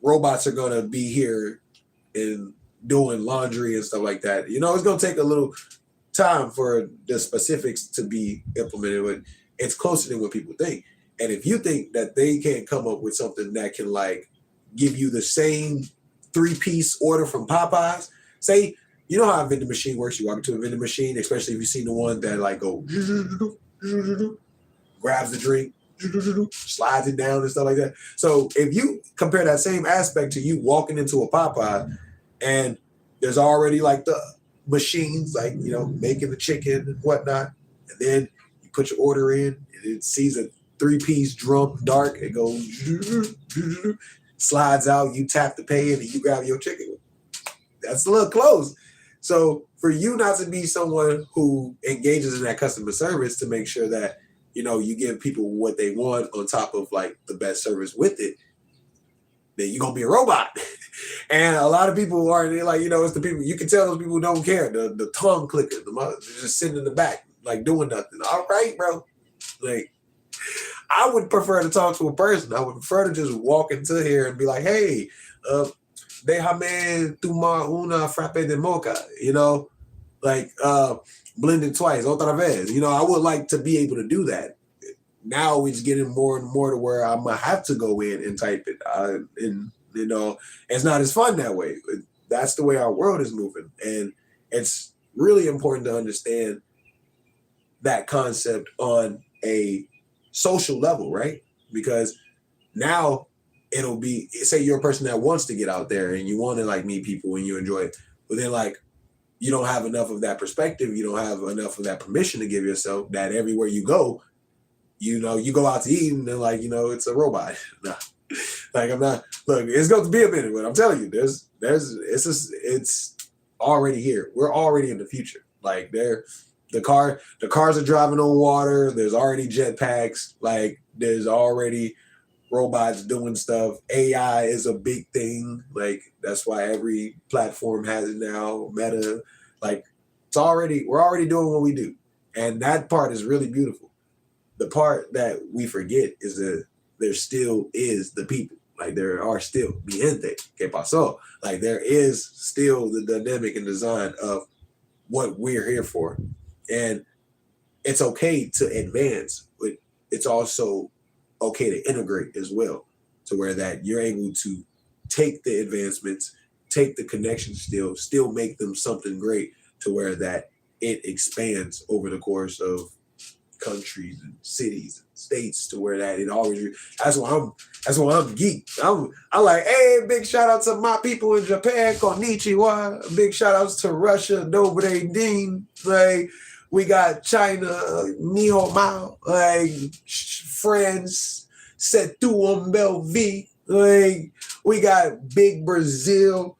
robots are gonna be here and doing laundry and stuff like that. It's gonna take a little time for the specifics to be implemented, but it's closer than what people think. And if you think that they can't come up with something that can like give you the same 3-piece order from Popeyes, say, how a vending machine works. You walk into a vending machine, especially if you've seen the one that like go grabs the drink, slides it down and stuff like that. So if you compare that same aspect to you walking into a Popeye, and there's already like the machines, like, making the chicken and whatnot, and then you put your order in, and it sees a 3-piece drum dark, it goes slides out, you tap the pay, and then you grab your chicken. That's a little close. So for you not to be someone who engages in that customer service to make sure that you give people what they want on top of like the best service with it, then you're gonna be a robot. And a lot of people are, like, it's the people, you can tell those people don't care. The tongue clicker, they're just sitting in the back, like doing nothing. All right, bro. Like, I would prefer to talk to a person. I would prefer to just walk into here and be like, hey, déjame tomar una frappe de mocha, like blended twice, otra vez. I would like to be able to do that. Now it's getting more and more to where I'm gonna have to go in and type it, and it's not as fun that way. That's the way our world is moving, and it's really important to understand that concept on a social level, right? Because now it'll be, say you're a person that wants to get out there and you want to like meet people and you enjoy it, but then like you don't have enough of that perspective, you don't have enough of that permission to give yourself that everywhere you go, you go out to eat and then like, it's a robot. Nah. Like I'm not, look, it's going to be a minute, but I'm telling you, it's already here. We're already in the future. Like the cars are driving on water. There's already jetpacks. Like there's already robots doing stuff. AI is a big thing. Like that's why every platform has it now. Meta, like we're already doing what we do. And that part is really beautiful. The part that we forget is that there still is the people. Like there are still mi gente, que pasó. Like there is still the dynamic and design of what we're here for. And it's okay to advance, but it's also okay to integrate as well, to where that you're able to take the advancements, take the connections, still make them something great, to where that it expands over the course of countries and cities and states, to where that it always. That's why I'm geek. I like, hey, big shout out to my people in Japan, konnichiwa. Big shout outs to Russia, dobre din. Like we got China, Nihon Mao, like France, c'est tout en belle vie. Like we got big Brazil.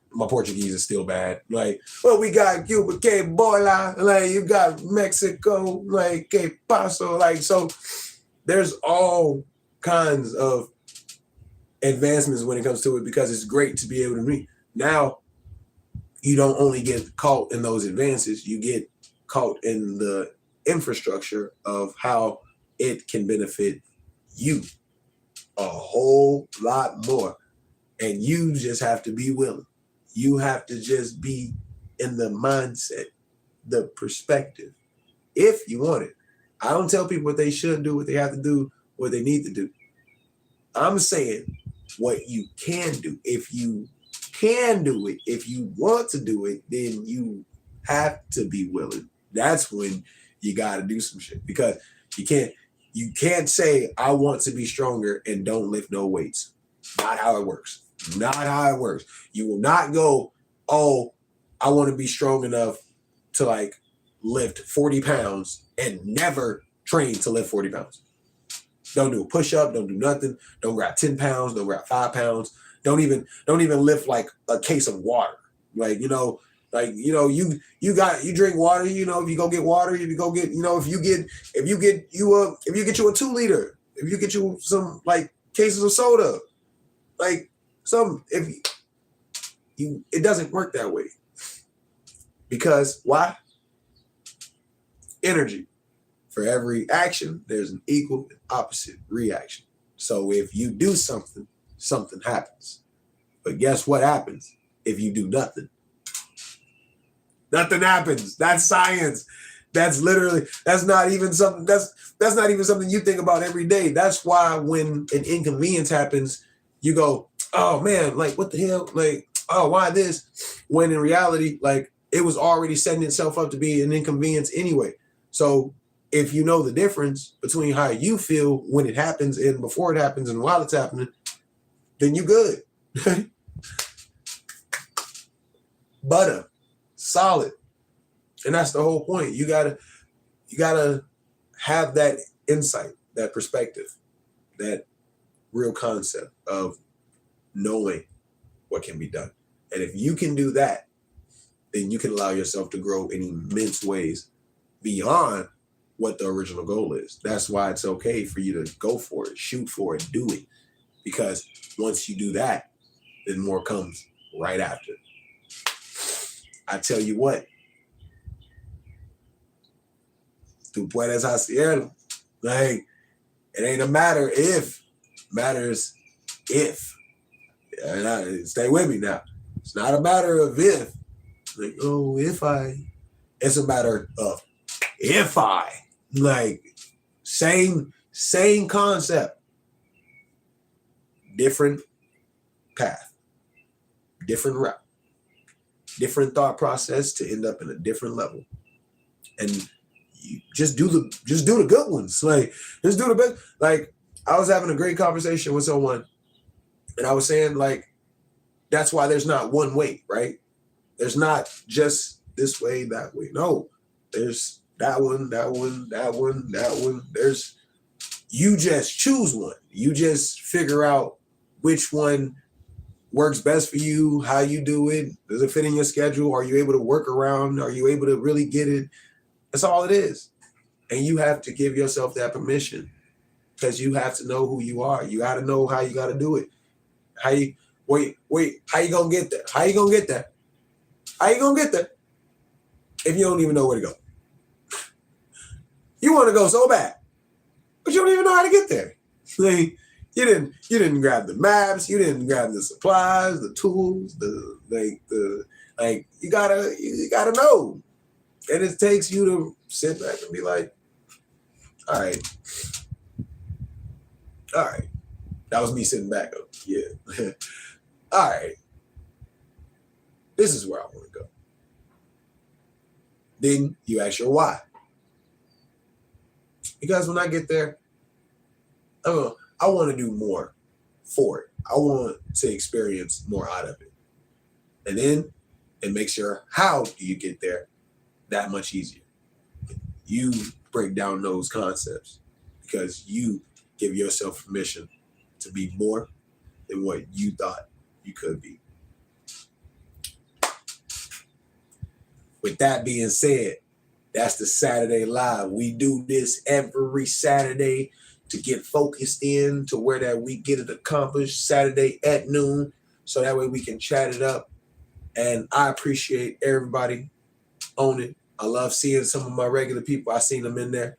My Portuguese is still bad. Like, well, we got Cuba, que bola. Like, you got Mexico, like, que paso. Like, so there's all kinds of advancements when it comes to it, because it's great to be able to meet. Now, you don't only get caught in those advances, you get caught in the infrastructure of how it can benefit you a whole lot more. And you just have to be willing. You have to just be in the mindset, the perspective, if you want it. I don't tell people what they should do, what they have to do, what they need to do. I'm saying what you can do. If you can do it, if you want to do it, then you have to be willing. That's when you got to do some shit, because you can't say I want to be stronger and don't lift no weights. Not how it works. Not how it works. You will not go, oh, I want to be strong enough to like lift 40 pounds and never train to lift 40 pounds. Don't do a push-up, don't do nothing. Don't grab 10 pounds, don't grab 5 pounds. Don't even lift like a case of water. Like, you drink water, if you go get water, if you go get, if you get you a 2 liter, if you get you some like cases of soda, like it doesn't work that way. Because why? Energy. For every action, there's an equal and opposite reaction. So if you do something, something happens. But guess what happens if you do nothing? Nothing happens. That's science. That's not even something you think about every day. That's why when an inconvenience happens, you go, oh man, like what the hell? Like, oh, why this? When in reality, like it was already setting itself up to be an inconvenience anyway. So if you know the difference between how you feel when it happens and before it happens and while it's happening, then you good. Butter, solid. And that's the whole point. You gotta have that insight, that perspective, that real concept of knowing what can be done. And if you can do that, then you can allow yourself to grow in immense ways beyond what the original goal is. That's why it's okay for you to go for it, shoot for it, do it. Because once you do that, then more comes right after. I tell you what, tú puedes hacerlo. Like, it ain't a matter if matters if. And stay with me now. It's not a matter of if. Like, oh, if I. It's a matter of if I. Like, same concept. Different path. Different route. Different thought process to end up in a different level. And you just do the good ones. Like, just do the best. Like, I was having a great conversation with someone, and I was saying, like, that's why there's not one way, right? There's not just this way, that way. No, there's that one. You just choose one. You just figure out which one works best for you, how you do it. Does it fit in your schedule? Are you able to work around? Are you able to really get it? That's all it is. And you have to give yourself that permission, because you have to know who you are. You got to know how you got to do it. How you gonna get there? How you gonna get there? How you gonna get there if you don't even know where to go? You want to go so bad, but you don't even know how to get there. Like, you didn't grab the maps, you didn't grab the supplies, the tools, you gotta know. And it takes you to sit back and be like, all right. That was me sitting back up. Yeah. All right. This is where I want to go. Then you ask your why. Because when I get there, I want to do more for it. I want to experience more out of it. And then it makes your how do you get there that much easier. You break down those concepts because you give yourself permission to be more than what you thought you could be. With that being said, that's the Saturday Live. We do this every Saturday to get focused in to where that we get it accomplished Saturday at noon, so that way we can chat it up. And I appreciate everybody on it. I love seeing some of my regular people. I seen them in there.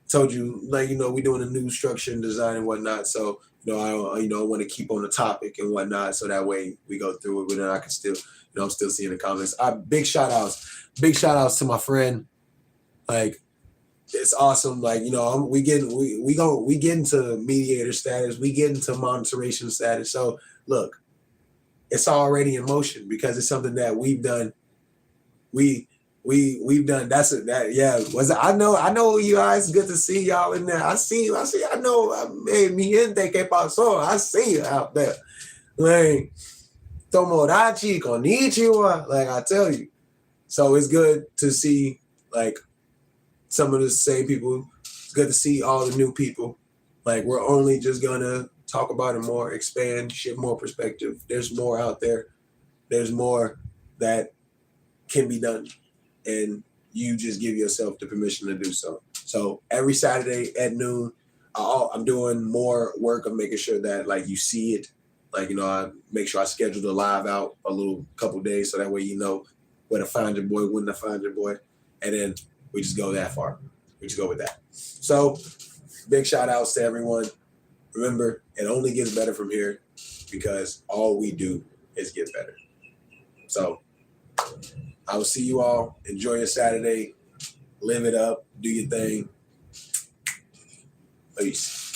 Told you, we doing a new structure and design and whatnot. So, I want to keep on the topic and whatnot. So that way we go through it, but then I can still, I'm still seeing the comments. Big shout outs to my friend. Like, it's awesome. Like, we get into mediator status. We get into monitoration status. So look, it's already in motion because it's something that we've done. We've done. That's it. I know you guys. Good to see y'all in there. I know. Mi gente que pasó. I see you out there. Like, tomodachi konnichiwa. Like, I tell you. So it's good to see, like, some of the same people. It's good to see all the new people. Like, we're only just gonna talk about it more, expand, shift more perspective. There's more out there. There's more that can be done. And you just give yourself the permission to do so. So every Saturday at noon, I'm doing more work of making sure that, like, you see it. Like, I make sure I schedule the live out a couple days so that way you know where to find your boy, when to find your boy. And then we just go that far. We just go with that. So big shout outs to everyone. Remember, it only gets better from here because all we do is get better. So I will see you all. Enjoy your Saturday. Live it up. Do your thing. Peace.